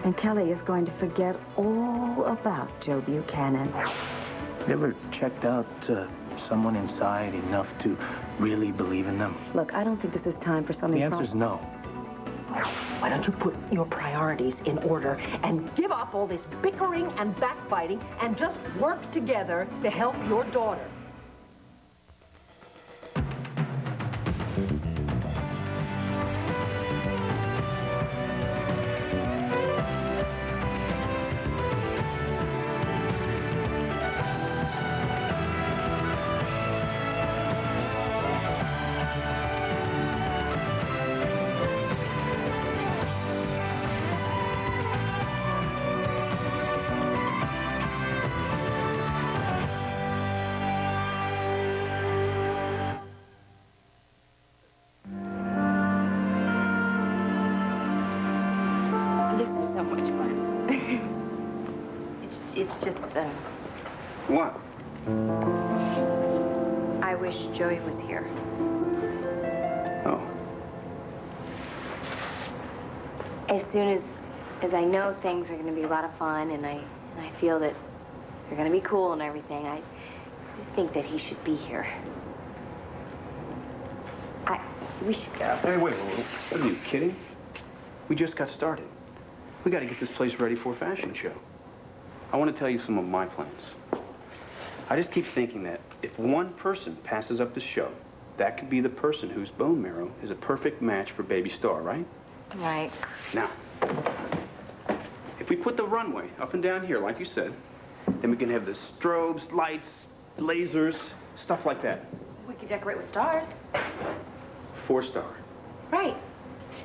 And Kelly is going to forget all about Joe Buchanan. You ever checked out someone inside enough to really believe in them? Look, I don't think this is time for something... The answer's no. Why don't you put your priorities in order and give up all this bickering and backbiting and just work together to help your daughter? It's just, What? I wish Joey was here. Oh. As soon as I know things are going to be a lot of fun and I feel that they're going to be cool and everything, I think that he should be here. We should go. Hey, wait. What are you kidding? We just got started. We got to get this place ready for a fashion show. I want to tell you some of my plans. I just keep thinking that if one person passes up the show, that could be the person whose bone marrow is a perfect match for baby Star, right? Right. Now, if we put the runway up and down here, like you said, then we can have the strobes, lights, lasers, stuff like that. We could decorate with stars. 4-star. Right.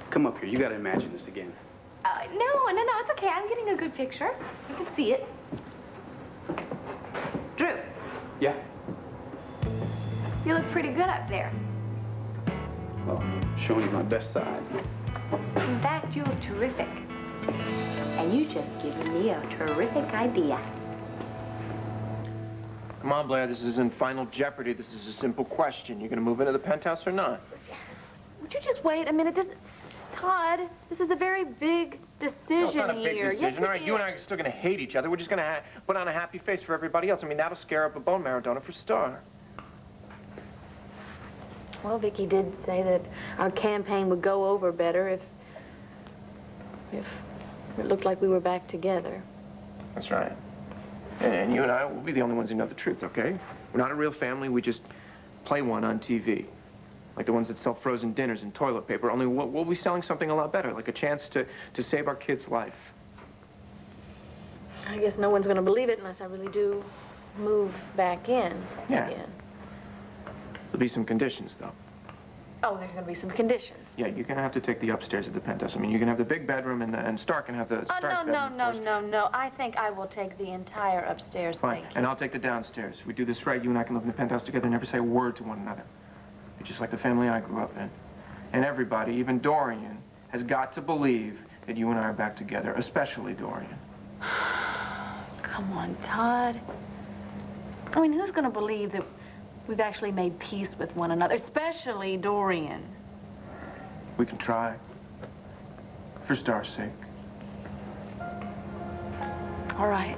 Come up here. You got to imagine this again. No, it's okay. I'm getting a good picture. I can see it. Drew. Yeah? You look pretty good up there. Well, showing you my best side. In fact, you look terrific. And you just given me a terrific idea. Come on, Blair, this isn't Final Jeopardy. This is a simple question. You gonna move into the penthouse or not? Would you just wait a minute? Todd, this is a very big decision here. No, it's not a big decision. All right, you and I are still gonna hate each other. We're just gonna put on a happy face for everybody else. I mean, that'll scare up a bone marrow donor for Star. Well, Vicki did say that our campaign would go over better if it looked like we were back together. That's right. And you and I will be the only ones who know the truth, okay? We're not a real family. We just play one on TV. Like the ones that sell frozen dinners and toilet paper, only we'll be selling something a lot better, like a chance to save our kid's life. I guess no one's going to believe it unless I really do move back in again. There'll be some conditions, though. Oh, there's going to be some conditions. Yeah, you're going to have to take the upstairs of the penthouse. I mean, you can have the big bedroom, and Star can have the Star's bedroom. No. I think I will take the entire upstairs. Fine, Thank you. and I'll take the downstairs. If we do this right, you and I can live in the penthouse together and never say a word to one another. Be just like the family I grew up in. And everybody, even Dorian, has got to believe that you and I are back together, especially Dorian. Come on, Todd. I mean, who's going to believe that we've actually made peace with one another, especially Dorian? We can try. For Star's sake. All right.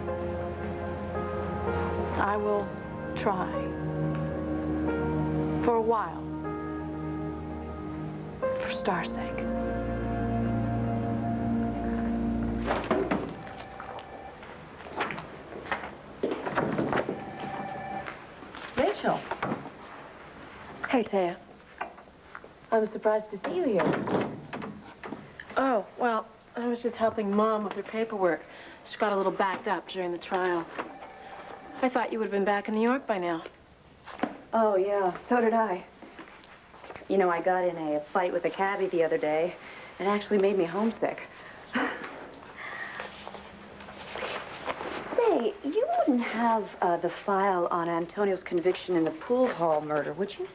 I will try. For a while. For Star's sake. Rachel. Hey, Taya. I was surprised to see you here. Oh, well, I was just helping Mom with her paperwork. She got a little backed up during the trial. I thought you would have been back in New York by now. Oh, yeah, so did I. You know, I got in a fight with a cabbie the other day. It actually made me homesick. Say, you wouldn't have the file on Antonio's conviction in the pool hall murder, would you?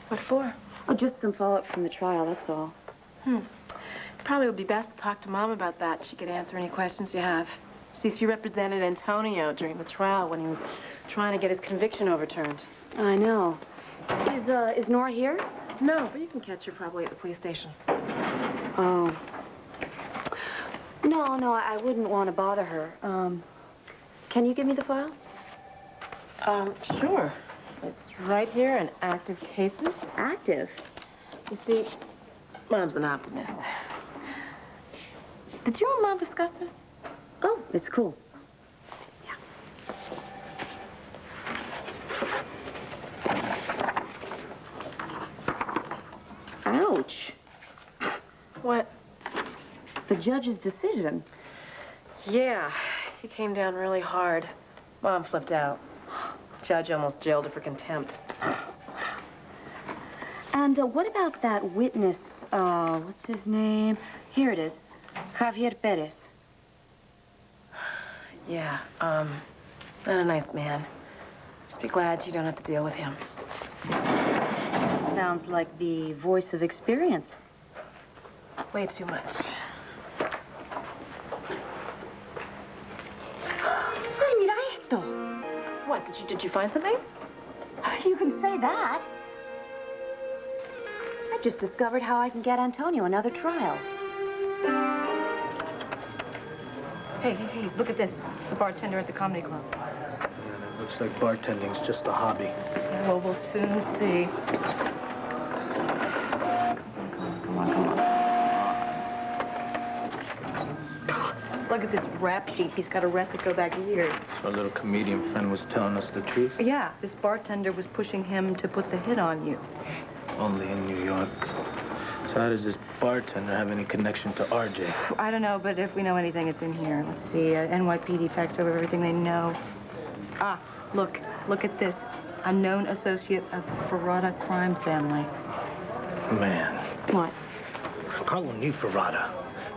What for? Oh, just some follow-up from the trial, that's all. Probably would be best to talk to Mom about that. She could answer any questions you have. See, she represented Antonio during the trial when he was trying to get his conviction overturned. I know. Is Nora here? No, but you can catch her probably at the police station. Oh. No, I wouldn't want to bother her. Can you give me the file? Sure. It's right here in active cases. Active. You see, Mom's an optimist. Did you and Mom discuss this? Oh, it's cool. Ouch. What? The judge's decision. Yeah, he came down really hard. Mom flipped out. Judge almost jailed her for contempt. And what about that witness, what's his name? Here it is, Javier Perez. Yeah, not a nice man. Just be glad you don't have to deal with him. Sounds like the voice of experience. Way too much. Ay, mira esto. What, did you find something? You can say that. I just discovered how I can get Antonio another trial. Hey, look at this. It's a bartender at the comedy club. Yeah, it looks like bartending's just a hobby. Yeah, well, we'll soon see. Come on. Look at this rap sheet. He's got arrested, go back years. So our little comedian friend was telling us the truth? Yeah, this bartender was pushing him to put the hit on you. Only in New York. So how does this bartender have any connection to RJ? I don't know, but if we know anything, it's in here. Let's see. NYPD faxed over everything they know. Ah, look at this. A known associate of Ferrata crime family. Man. What? Carlo knew Ferrata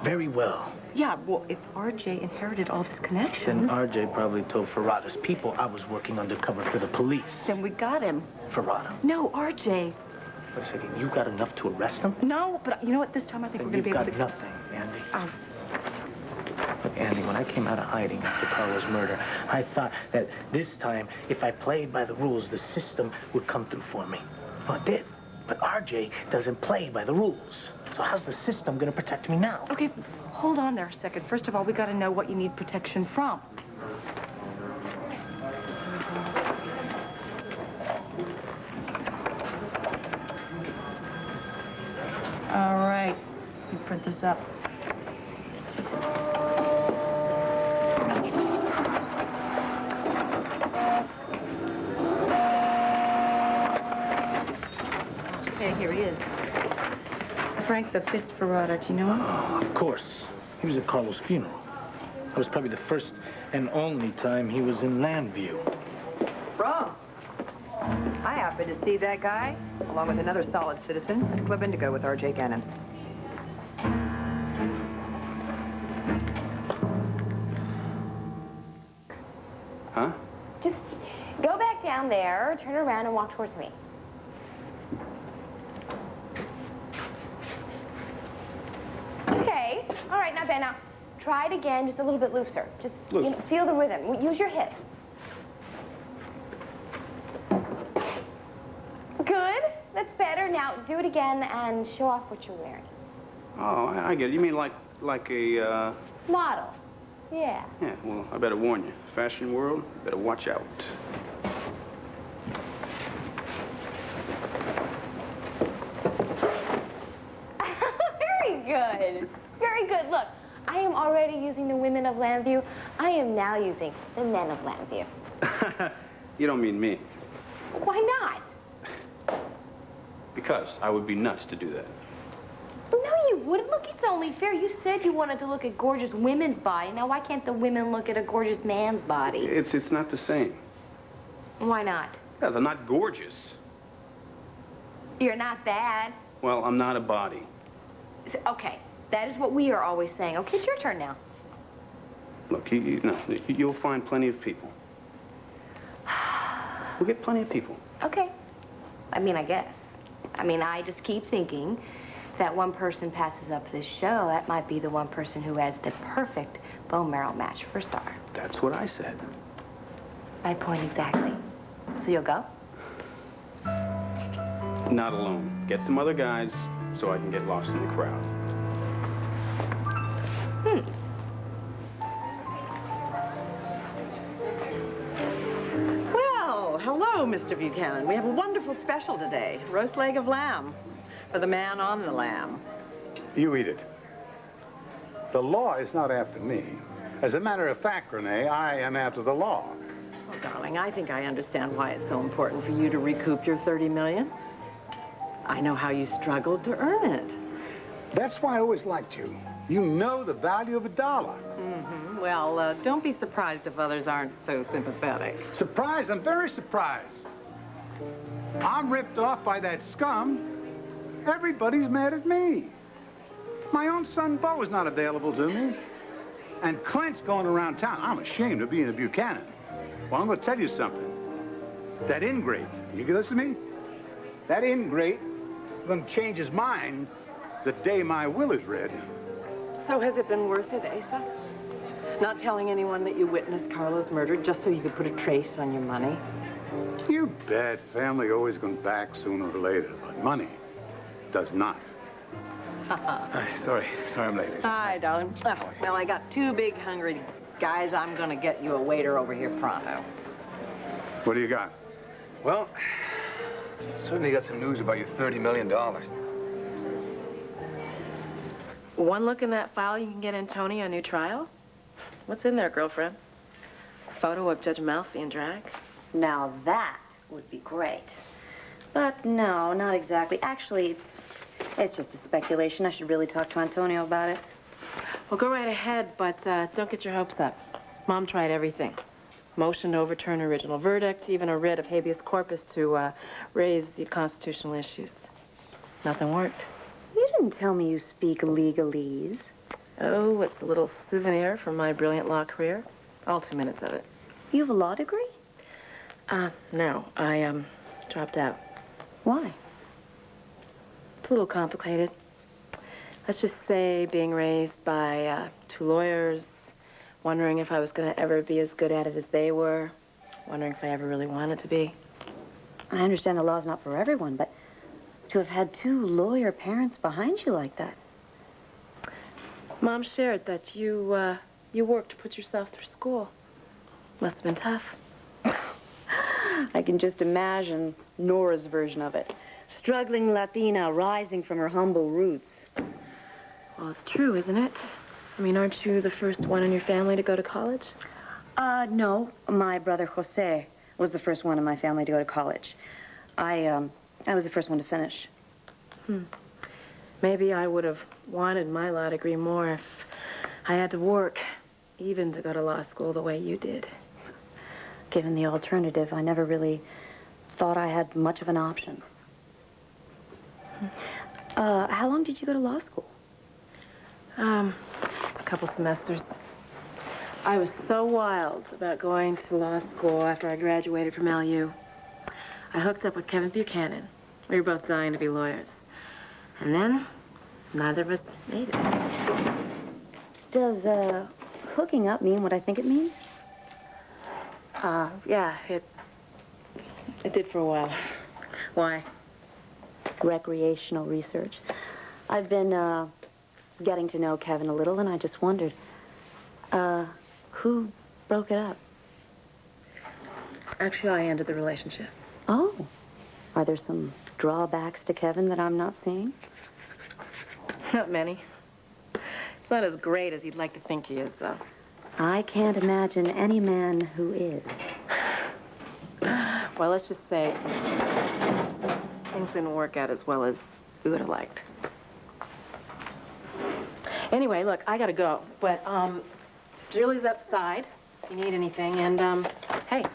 very well. Yeah, well, if RJ inherited all his connections... Then RJ probably told Ferrata's people I was working undercover for the police. Then we got him. Ferrata. No, RJ. Wait a second, you got enough to arrest him? No, but you know what? This time I think we're going to be able to... You've got nothing, Andy. Oh. Look, Andy, when I came out of hiding after Carlo's murder, I thought that this time, if I played by the rules, the system would come through for me. Well, it did. But RJ doesn't play by the rules. So how's the system going to protect me now? Okay, hold on there a second. First of all, we got to know what you need protection from. All right, you print this up. Okay, here he is. Frank the Fist Ferrata, do you know him? Oh, of course. He was at Carlo's funeral. That was probably the first and only time he was in Landview. Wrong. I happened to see that guy, along with another solid citizen, at Club Indigo with R.J. Gannon. Huh? Just go back down there, turn around, and walk towards me. Okay. All right, not bad. Now, try it again, just a little bit looser. Just you know, feel the rhythm. Use your hips. Good. That's better. Now, do it again and show off what you're wearing. Oh, I get it. You mean like a, Model. Yeah. Yeah, well, I better warn you. Fashion world, better watch out. Very good. Very good. Look, I am already using the women of Landview. I am now using the men of Landview. You don't mean me. Why not? Because I would be nuts to do that. No, you wouldn't. Look, it's only fair. You said you wanted to look at gorgeous women's body. Now, why can't the women look at a gorgeous man's body? It's not the same. Why not? Yeah, they're not gorgeous. You're not bad. Well, I'm not a body. Okay, that is what we are always saying. Okay, it's your turn now. Look, you'll find plenty of people. We'll get plenty of people. Okay. I mean, I guess. I mean, I just keep thinking that one person passes up this show. That might be the one person who has the perfect bone marrow match for a star. That's what I said. My point exactly. So you'll go? Not alone. Get some other guys so I can get lost in the crowd. Hello, Mr. Buchanan. We have a wonderful special today. Roast leg of lamb for the man on the lamb. You eat it. The law is not after me. As a matter of fact, Renee, I am after the law. Oh, darling, I think I understand why it's so important for you to recoup your $30 million. I know how you struggled to earn it. That's why I always liked you. You know the value of a dollar. Mm-hmm. Well, don't be surprised if others aren't so sympathetic. Surprised? I'm very surprised. I'm ripped off by that scum. Everybody's mad at me. My own son, Bo, is not available to me. And Clint's going around town. I'm ashamed of being a Buchanan. Well, I'm going to tell you something. That ingrate, you can listen to me? That ingrate is going to change his mind the day my will is read. So has it been worth it, Asa? Not telling anyone that you witnessed Carlo's murder just so you could put a trace on your money? You bet. Family always comes back sooner or later, but money does not. Hi, sorry I'm late. Hi, darling. Oh, well, I got two big hungry guys. I'm gonna get you a waiter over here pronto. What do you got? Well, certainly got some news about your $30 million. One look in that file, you can get Antonio a new trial? What's in there, girlfriend? A photo of Judge Malfi in drag? Now that would be great. But no, not exactly. Actually, it's just a speculation. I should really talk to Antonio about it. Well, go right ahead, but don't get your hopes up. Mom tried everything. Motion to overturn original verdict, even a writ of habeas corpus to raise the constitutional issues. Nothing worked. You didn't tell me you speak legalese. Oh, it's a little souvenir from my brilliant law career. All 2 minutes of it. You have a law degree? No. I, dropped out. Why? It's a little complicated. Let's just say being raised by, 2 lawyers, wondering if I was going to ever be as good at it as they were, wondering if I ever really wanted to be. I understand the law's not for everyone, but to have had 2 lawyer parents behind you like that. Mom shared that you worked to put yourself through school. Must have been tough. I can just imagine Nora's version of it. Struggling Latina rising from her humble roots. Well, it's true, isn't it? I mean, aren't you the first one in your family to go to college? No. My brother Jose was the first one in my family to go to college. I was the first one to finish. Maybe I would have wanted my law degree more if I had to work, even to go to law school the way you did. Given the alternative, I never really thought I had much of an option. How long did you go to law school? Just a couple semesters. I was so wild about going to law school after I graduated from LU. I hooked up with Kevin Buchanan. We were both dying to be lawyers. And then, neither of us made it. Does, hooking up mean what I think it means? Yeah, it did for a while. Why? Recreational research. I've been, getting to know Kevin a little, and I just wondered, who broke it up? Actually, I ended the relationship. Oh. Are there some drawbacks to Kevin that I'm not seeing? Not many. He's not as great as you'd like to think he is, though. I can't imagine any man who is. Well, let's just say things didn't work out as well as we would have liked. Anyway, look, I gotta go. But, Julie's outside if you need anything. And, hey,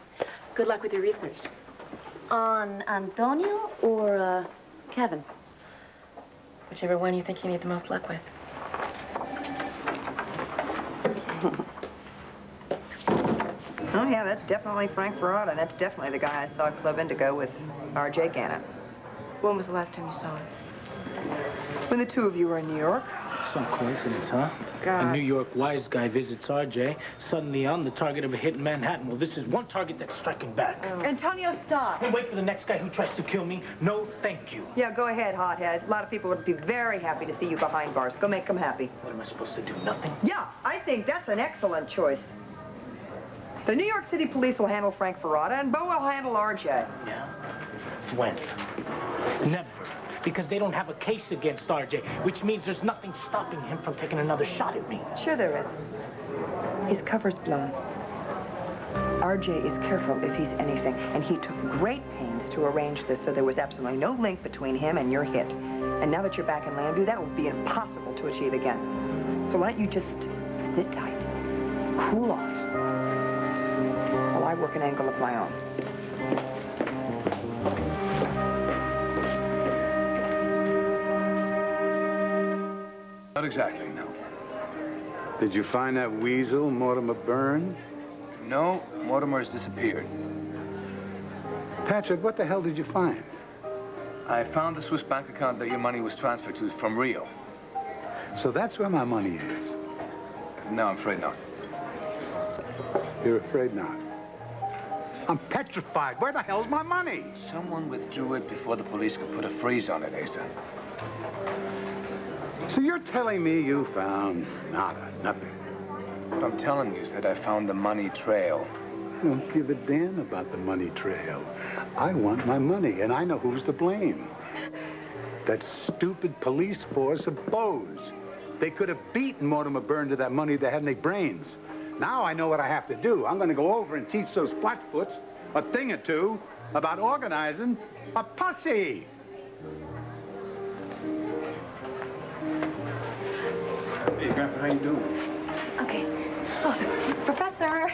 good luck with your research. On Antonio or, Kevin? Whichever one you think you need the most luck with. Oh, yeah, that's definitely Frank Barada. That's definitely the guy I saw at Club Indigo with R.J. Gannon. When was the last time you saw him? When the 2 of you were in New York. Some coincidence, huh? God. A New York wise guy visits RJ. Suddenly I'm the target of a hit in Manhattan. Well, this is one target that's striking back. Antonio, stop. Hey, wait for the next guy who tries to kill me. No, thank you. Yeah, go ahead, hothead. A lot of people would be very happy to see you behind bars. Go make them happy. What am I supposed to do? Nothing? Yeah, I think that's an excellent choice. The New York City police will handle Frank Ferrata, and Bo will handle RJ. Yeah? When? Never. Because they don't have a case against RJ, which means there's nothing stopping him from taking another shot at me. Sure there is. His cover's blown. RJ is careful if he's anything, and he took great pains to arrange this so there was absolutely no link between him and your hit. And now that you're back in Lambview, that will be impossible to achieve again. So why don't you just sit tight, cool off, while I work an angle of my own. Not exactly, no. Did you find that weasel, Mortimer Byrne? No, Mortimer's disappeared. Patrick, what the hell did you find? I found the Swiss bank account that your money was transferred to from Rio. So that's where my money is. No, I'm afraid not. You're afraid not? I'm petrified. Where the hell's my money? Someone withdrew it before the police could put a freeze on it, Asa. So you're telling me you found nada, nothing? What I'm telling you is that I found the money trail. I don't give a damn about the money trail. I want my money, and I know who's to blame. That stupid police force of Bo's. They could have beaten Mortimer Byrne to that money if they had any brains. Now I know what I have to do. I'm going to go over and teach those flatfoots a thing or two about organizing a posse. Hey, Grandpa, how you doing? Okay. Oh, Professor,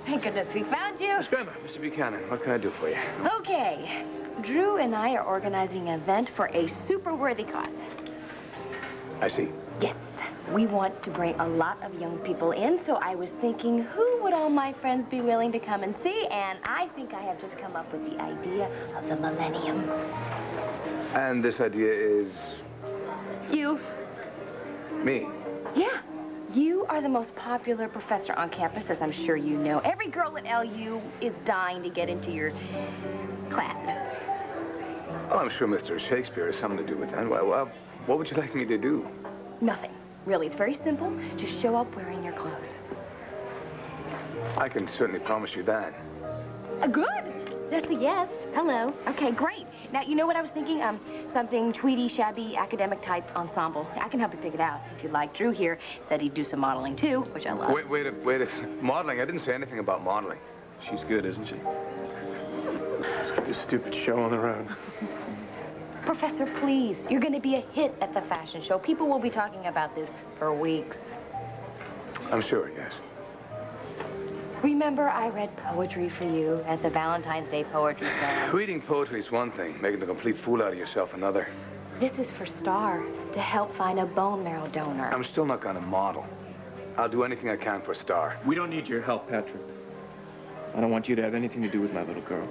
thank goodness we found you. Miss Grandma, Mr. Buchanan, what can I do for you? Okay. Drew and I are organizing an event for a super worthy cause. I see. Yes. We want to bring a lot of young people in, so I was thinking, who would all my friends be willing to come and see? And I think I have just come up with the idea of the millennium. And this idea is... You. me. Yeah. You are the most popular professor on campus, as I'm sure you know. Every girl at LU is dying to get into your classes. Oh, I'm sure Mr. Shakespeare has something to do with that. Well, what would you like me to do? Nothing. Really, it's very simple. Just show up wearing your clothes. I can certainly promise you that. Good. That's a yes. Hello. Okay, great. Now, you know what I was thinking? Something tweedy, shabby, academic type ensemble. I can help you pick it out if you'd like. Drew here said he'd do some modeling, too, which I love. Wait a... Modeling? I didn't say anything about modeling. She's good, isn't she? Let's get this stupid show on the road. Professor, please. You're going to be a hit at the fashion show. People will be talking about this for weeks. I'm sure, yes. Remember, I read poetry for you at the Valentine's Day Poetry Slam. Reading poetry is one thing. Making a complete fool out of yourself another. This is for Star, to help find a bone marrow donor. I'm still not going to model. I'll do anything I can for Star. We don't need your help, Patrick. I don't want you to have anything to do with my little girl.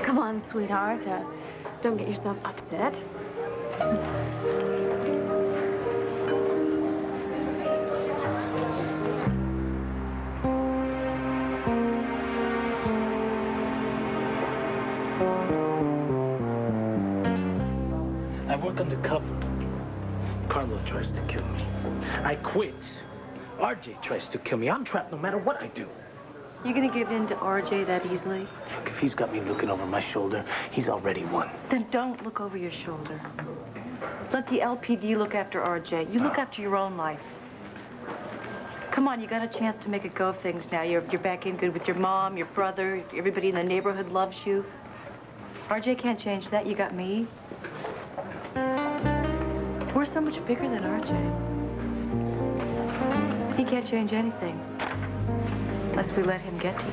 Come on, sweetheart. Don't get yourself upset. I work undercover. Carlo tries to kill me. I quit. RJ tries to kill me. I'm trapped no matter what I do. You gonna give in to RJ that easily? Look, if he's got me looking over my shoulder, he's already won. Then don't look over your shoulder. Let the LPD look after RJ. You look after your own life. Come on, you got a chance to make a go of things now. You're back in good with your mom, your brother, everybody in the neighborhood loves you. RJ can't change that. You got me. We're so much bigger than RJ. He can't change anything unless we let him get to you.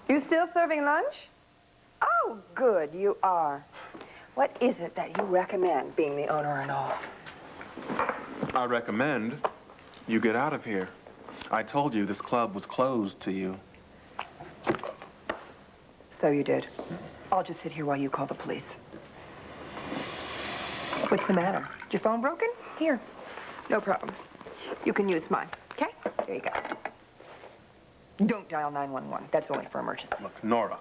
You still serving lunch? Oh, good, you are. What is it that you recommend, being the owner and all? I recommend you get out of here. I told you this club was closed to you. So you did. I'll just sit here while you call the police. What's the matter? Is your phone broken? Here. No problem. You can use mine, okay? There you go. Don't dial 911. That's only for emergency. Look, Nora,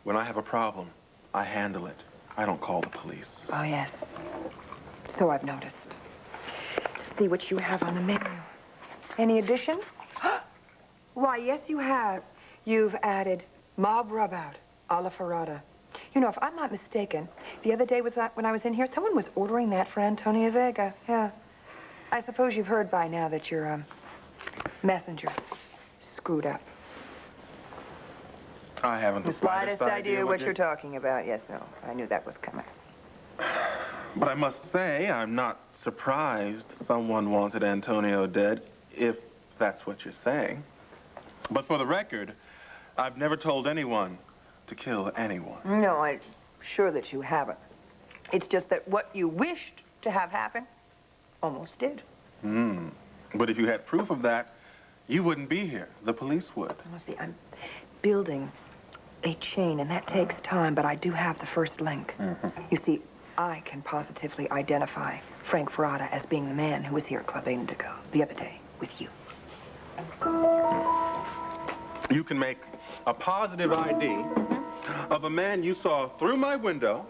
when I have a problem, I handle it. I don't call the police. Oh, yes. So I've noticed. See what you have on the menu. Any additions? Why, yes, you have. You've added mob rub-out a la Ferrata. You know, if I'm not mistaken, the other day when I was in here, someone was ordering that for Antonio Vega. Yeah. I suppose you've heard by now that your, messenger screwed up. I haven't the slightest idea what you're talking about. Yes, no. I knew that was coming. But I must say, I'm not surprised someone wanted Antonio dead, if that's what you're saying. But for the record, I've never told anyone to kill anyone. No, I'm sure that you haven't. It's just that what you wished to have happen almost did. But if you had proof of that, you wouldn't be here. The police would. Well, see, I'm building a chain, and that takes time, but I do have the first link. You see, I can positively identify Frank Ferrata as being the man who was here at Club Indigo the other day with you. You can make a positive ID of a man you saw through my window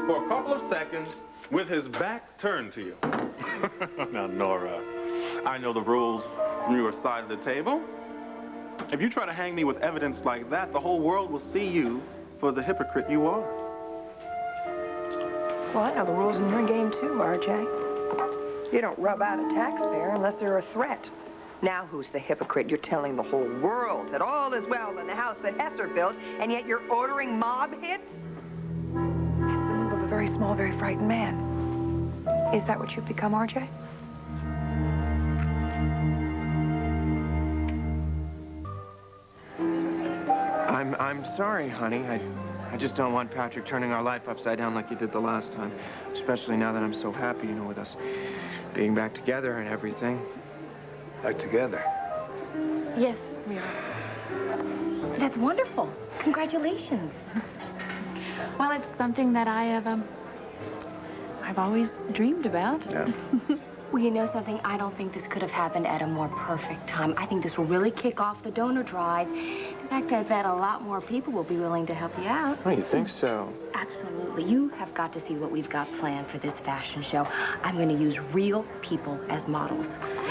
for a couple of seconds with his back turned to you. Now, Nora, I know the rules from your side of the table. If you try to hang me with evidence like that, the whole world will see you for the hypocrite you are. Well, I know the rules in your game, too, RJ. You don't rub out a taxpayer unless they're a threat. Now who's the hypocrite? You're telling the whole world that all is well in the house that Hesser built, and yet you're ordering mob hits? That's the move of a very small, very frightened man. Is that what you've become, RJ? I'm sorry, honey. I just don't want Patrick turning our life upside down like you did the last time. Especially now that I'm so happy, you know, with us being back together and everything. Back together? Yes, we are. That's wonderful. Congratulations. Well, it's something that I've always dreamed about. Yeah. Well, you know something? I don't think this could have happened at a more perfect time. I think this will really kick off the donor drive. In fact, I bet a lot more people will be willing to help you out. Oh, you think so? Absolutely. You have got to see what we've got planned for this fashion show. I'm going to use real people as models.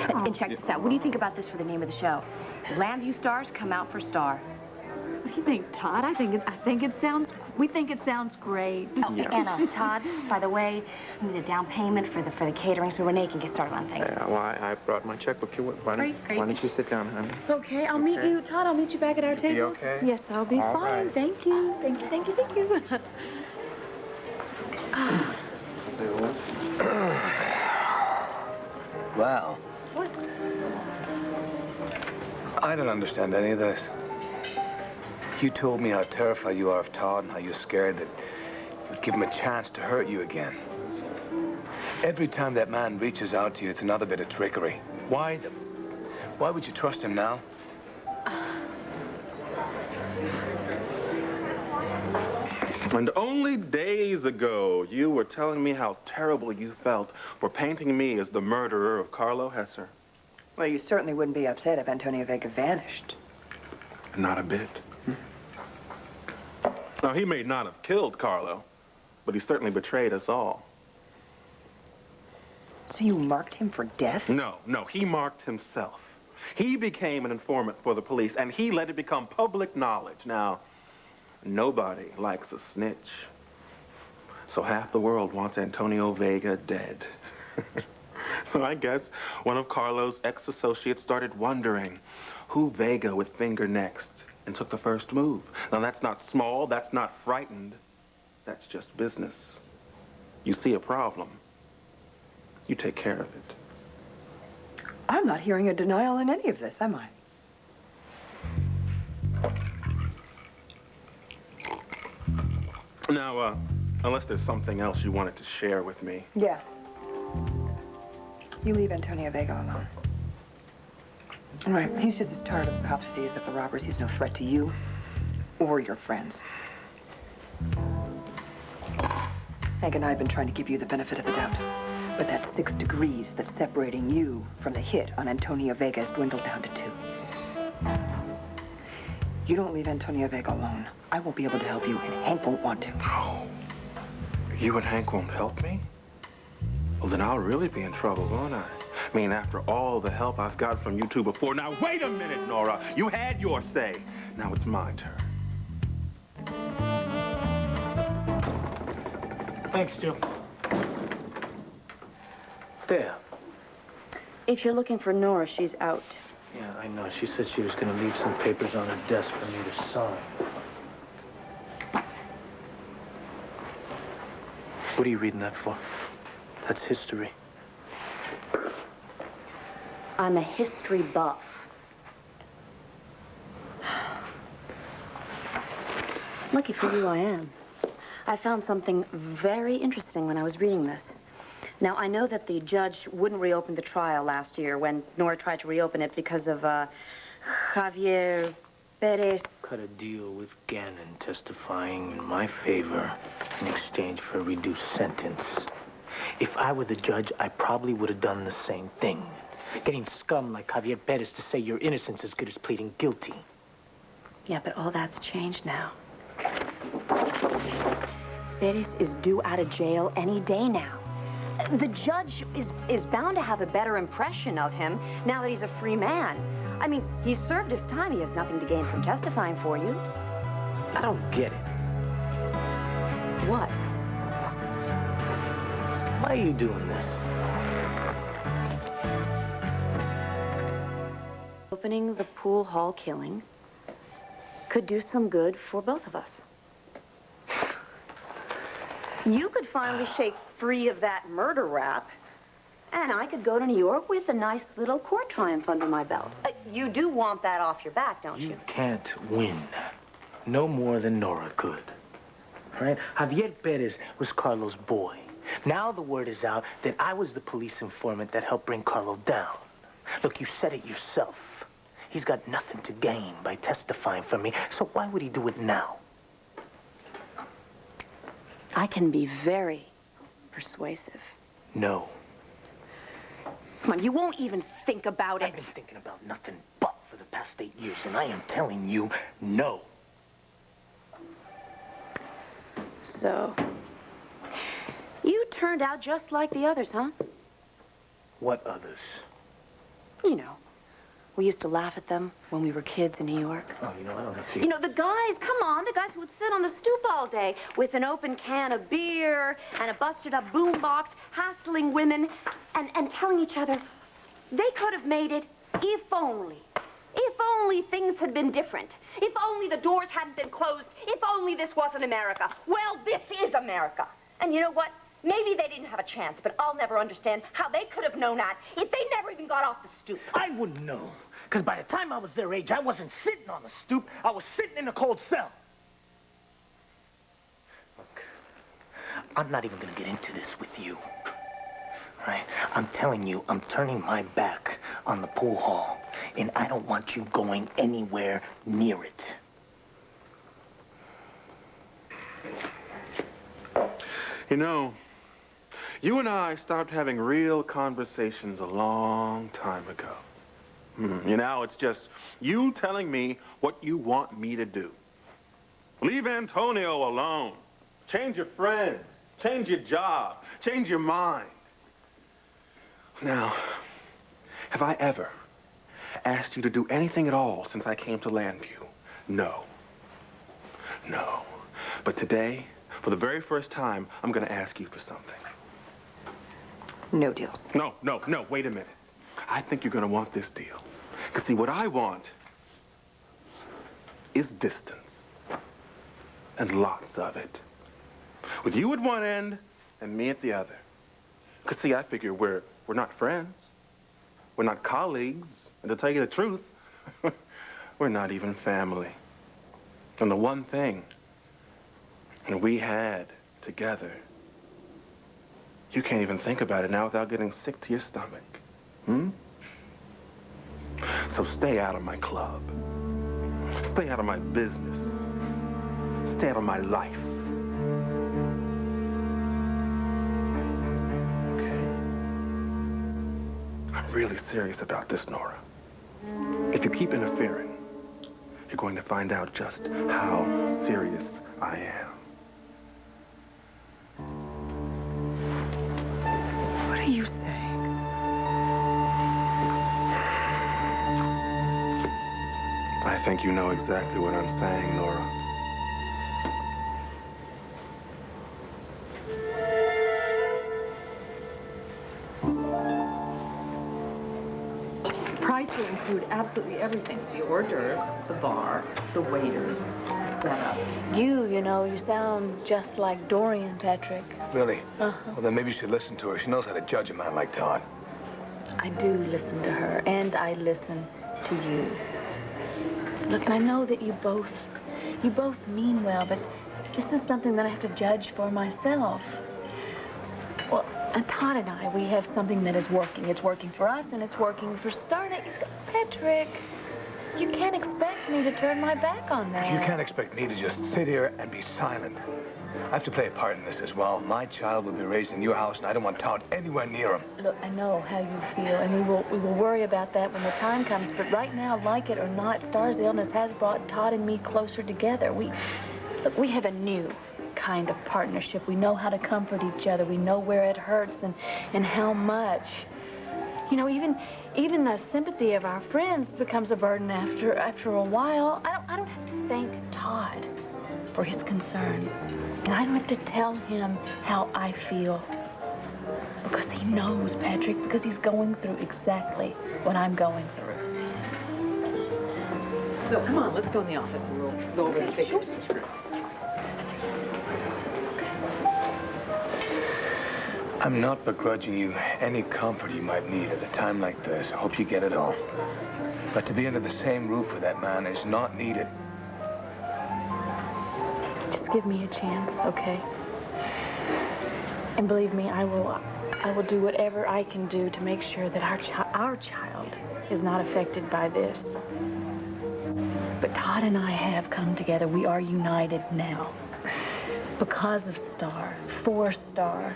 And check this out. What do you think about this for the name of the show? Landview Stars Come Out for Star. What do you think, Todd? We think it sounds great. Oh, yeah. Anna, Todd, by the way, I need a down payment for the catering so Renee can get started on things. Yeah, well, I brought my checkbook here. Why don't you sit down, honey? Okay, I'll meet you, Todd. I'll meet you back at our table. You okay? Yes, I'll be All fine. right. Thank you. Thank you, thank you, thank you. Wow. What? I don't understand any of this. You told me how terrified you are of Todd and how you're scared that you'd give him a chance to hurt you again. Every time that man reaches out to you, it's another bit of trickery. Why would you trust him now? And only days ago, you were telling me how terrible you felt for painting me as the murderer of Carlo Hesser. Well, you certainly wouldn't be upset if Antonio Vega vanished. Not a bit. Now, he may not have killed Carlo, but he certainly betrayed us all. So you marked him for death? No, he marked himself. He became an informant for the police, and he let it become public knowledge. Now, nobody likes a snitch. So half the world wants Antonio Vega dead. So I guess one of Carlo's ex-associates started wondering who Vega would finger next and took the first move. Now, that's not small, that's not frightened. That's just business. You see a problem, you take care of it. I'm not hearing a denial in any of this, am I? Now, unless there's something else you wanted to share with me. Yeah. You leave Antonio Vega alone. All right, he's just as tired of the cops as he is of the robbers. He's no threat to you or your friends. Hank and I have been trying to give you the benefit of the doubt. But that 6 degrees that's separating you from the hit on Antonio Vega has dwindled down to 2. You don't leave Antonia Vega alone. I won't be able to help you, and Hank won't want to. Oh. You and Hank won't help me? Well, then I'll really be in trouble, won't I? I mean, after all the help I've got from you two before. Now, wait a minute, Nora. You had your say. Now it's my turn. Thanks, Joe. There. If you're looking for Nora, she's out. Yeah, I know. She said she was going to leave some papers on her desk for me to sign. What are you reading that for? That's history. I'm a history buff. Lucky for you, I am. I found something very interesting when I was reading this. Now, I know that the judge wouldn't reopen the trial last year when Nora tried to reopen it because of, Javier Perez. Cut a deal with Gannon testifying in my favor in exchange for a reduced sentence. If I were the judge, I probably would have done the same thing. Getting scum like Javier Perez to say your innocence as good as pleading guilty. Yeah, but all that's changed now. Perez is due out of jail any day now. The judge is bound to have a better impression of him now that he's a free man. I mean, he's served his time. He has nothing to gain from testifying for you. I don't get it. What? Why are you doing this? Opening the pool hall killing could do some good for both of us. You could finally shake free of that murder rap, and I could go to New York with a nice little court triumph under my belt. You do want that off your back, don't you? You can't win. No more than Nora could. Right? Javier Perez was Carlo's boy. Now the word is out that I was the police informant that helped bring Carlo down. Look, you said it yourself. He's got nothing to gain by testifying for me, so why would he do it now? I can be very persuasive. No. Come on, you won't even think about it. I've been thinking about nothing but for the past 8 years, and I am telling you, no. So, you turned out just like the others, huh? What others? You know, we used to laugh at them when we were kids in New York. Oh, you know, I don't have to... You know, the guys, come on, the guys who would sit on the stoop all day with an open can of beer and a busted-up boombox, hassling women and telling each other they could have made it if only. If only things had been different. If only the doors hadn't been closed. If only this wasn't America. Well, this is America. And you know what? Maybe they didn't have a chance, but I'll never understand how they could have known that if they never even got off the stoop. I wouldn't know. Because by the time I was their age, I wasn't sitting on the stoop. I was sitting in a cold cell. Look, I'm not even going to get into this with you. Right? I'm telling you, I'm turning my back on the pool hall. And I don't want you going anywhere near it. You know, you and I stopped having real conversations a long time ago. You know, it's just you telling me what you want me to do. Leave Antonio alone. Change your friends. Change your job. Change your mind. Now, have I ever asked you to do anything at all since I came to Landview? No. No. But today, for the very first time, I'm going to ask you for something. No deals. No, wait a minute. I think you're going to want this deal. Because, see, what I want is distance. And lots of it. With you at one end and me at the other. Because, see, I figure we're not friends. We're not colleagues. And to tell you the truth, we're not even family. And the one thing that we had together, you can't even think about it now without getting sick to your stomach. So stay out of my club. Stay out of my business. Stay out of my life. Okay? I'm really serious about this, Nora. If you keep interfering, you're going to find out just how serious I am. What are you saying? I think you know exactly what I'm saying, Nora. The price will include absolutely everything. The hors d'oeuvres, the bar, the waiters, the setup. You know, you sound just like Dorian, Patrick. Really? Uh-huh. Well, then maybe you should listen to her. She knows how to judge a man like Todd. I do listen to her, and I listen to you. Look, and I know that you both mean well, but this is something that I have to judge for myself. Well, Todd and I, we have something that is working. It's working for us, and it's working for Starna. Patrick, you can't expect me to turn my back on that. You can't expect me to just sit here and be silent. I have to play a part in this as well. My child will be raised in your house, and I don't want Todd anywhere near him. Look, I know how you feel, and we will worry about that when the time comes. But right now, like it or not, Star's illness has brought Todd and me closer together. We have a new kind of partnership. We know how to comfort each other. We know where it hurts and how much. You know, even the sympathy of our friends becomes a burden after a while. I don't have to thank Todd for his concern. And I don't have to tell him how I feel. Because he knows, Patrick, because he's going through exactly what I'm going through. So, come on, let's go in the office and we'll go over the figures. I'm not begrudging you any comfort you might need at a time like this. I hope you get it all. But to be under the same roof with that man is not needed. Just give me a chance, okay? And believe me, I will do whatever I can do to make sure that our child is not affected by this. But Todd and I have come together. We are united now. Because of Star, for Star.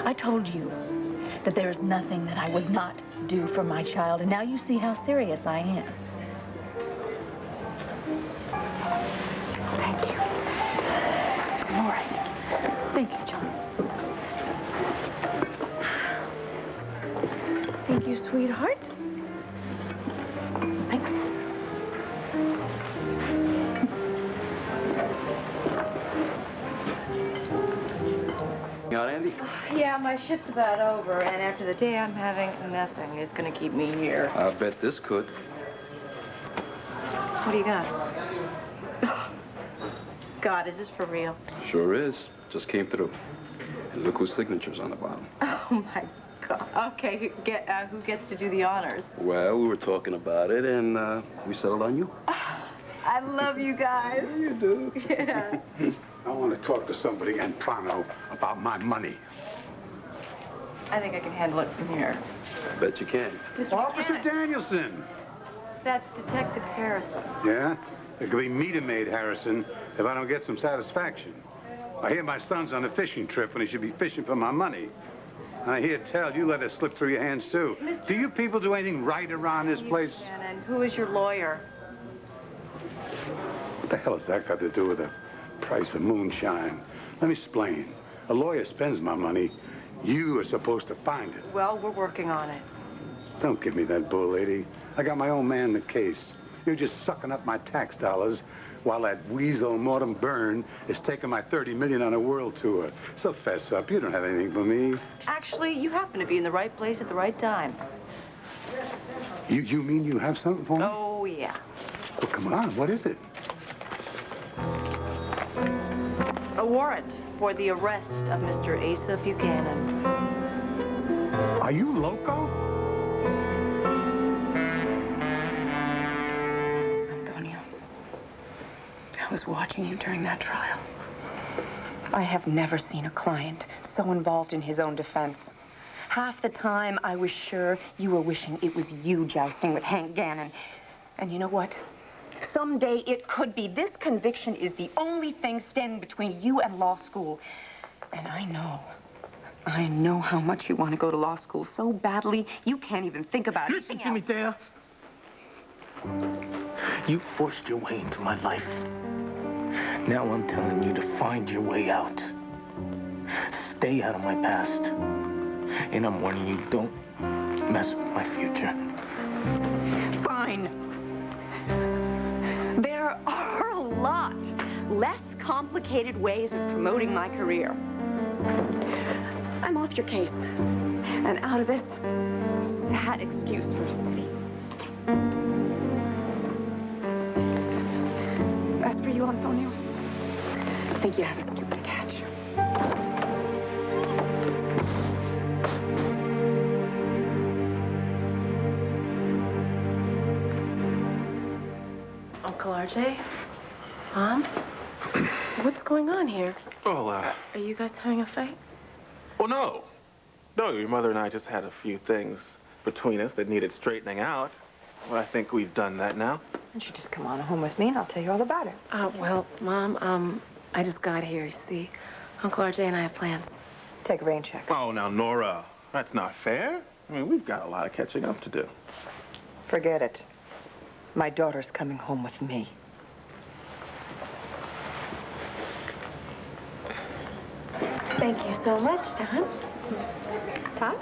I told you that there is nothing that I would not do for my child, and now you see how serious I am. Thank you. All right. Thank you, John. Thank you, sweetheart. Thanks. Out, Andy? Yeah, my shift's about over, and after the day I'm having, nothing is going to keep me here. I bet this could. What do you got? God, is this for real? Sure is. Just came through. And look whose signature's on the bottom. Oh, my God. Okay, who gets to do the honors? Well, we were talking about it, and we settled on you. I love you guys. You do. Yeah. I want to talk to somebody in Toronto about my money. I think I can handle it from here. Bet you can. Officer Danielson. That's Detective Harrison. Yeah? It could be me to maid Harrison if I don't get some satisfaction. I hear my son's on a fishing trip when he should be fishing for my money. And I hear tell you let it slip through your hands, too. Do you people do anything right around this place? And who is your lawyer? What the hell has that got to do with the price of moonshine? Let me explain. A lawyer spends my money. You are supposed to find it. Well, we're working on it. Don't give me that bull, lady. I got my own man in the case. You're just sucking up my tax dollars while that weasel Morton Byrne is taking my $30 million on a world tour. So fess up. You don't have anything for me. Actually, you happen to be in the right place at the right time. You mean you have something for me? Oh, yeah. Well, come on. What is it? A warrant for the arrest of Mr. Asa Buchanan. Are you loco? Antonio, I was watching you during that trial. I have never seen a client so involved in his own defense. Half the time, I was sure you were wishing it was you jousting with Hank Gannon. And you know what? Someday it could be. This conviction is the only thing standing between you and law school. And I know how much you want to go to law school so badly, you can't even think about it. Listen to me, Thea. You forced your way into my life. Now I'm telling you to find your way out. Stay out of my past. And I'm warning you, don't mess with my future. Fine. There are a lot less complicated ways of promoting my career. I'm off your case and out of this sad excuse for sleep. As for you, Antonio, I think you have a scoop to catch. Uncle RJ? Mom? What's going on here? Well, Are you guys having a fight? well, no. No, your mother and I just had a few things between us that needed straightening out. Well, I think we've done that now. You should just come on home with me and I'll tell you all about it. Well, Mom, I just got here, you see. Uncle RJ and I have plans. Take a rain check. Oh, now, Nora, that's not fair. I mean, we've got a lot of catching up to do. Forget it. My daughter's coming home with me. Thank you so much, Todd. Todd?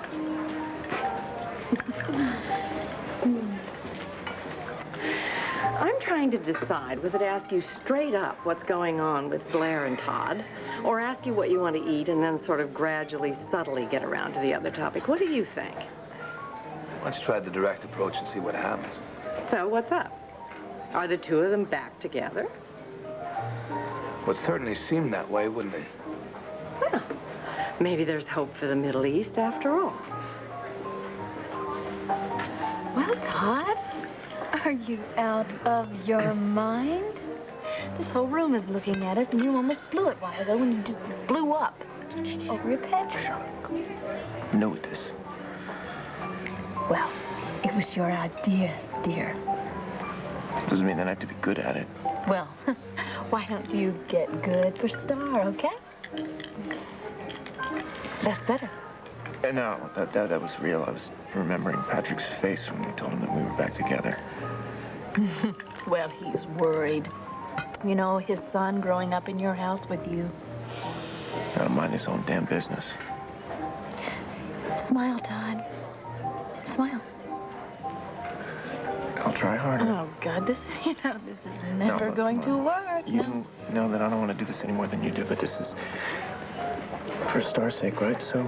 I'm trying to decide whether to ask you straight up what's going on with Blair and Todd, or ask you what you want to eat and then sort of gradually, subtly get around to the other topic. What do you think? Why don't you try the direct approach and see what happens? So, what's up? Are the two of them back together? Well, it certainly seemed that way, wouldn't it? Well, maybe there's hope for the Middle East after all. Well, Todd, are you out of your mind? This whole room is looking at us, and you almost blew it a while ago when you just blew up over your pet. Shut up. No, it is. Well, it was your idea, dear. Doesn't mean that I have to be good at it. Well, why don't you get good for Star, okay? That's better. No, that was real. I was remembering Patrick's face when we told him that we were back together. Well, he's worried. You know, his son growing up in your house with you. Gotta mind his own damn business. Smile, Todd. Smile. I'll try harder. Oh, God, this is never going to work. You know that I don't want to do this any more than you do, but this is for Star's sake, right? So,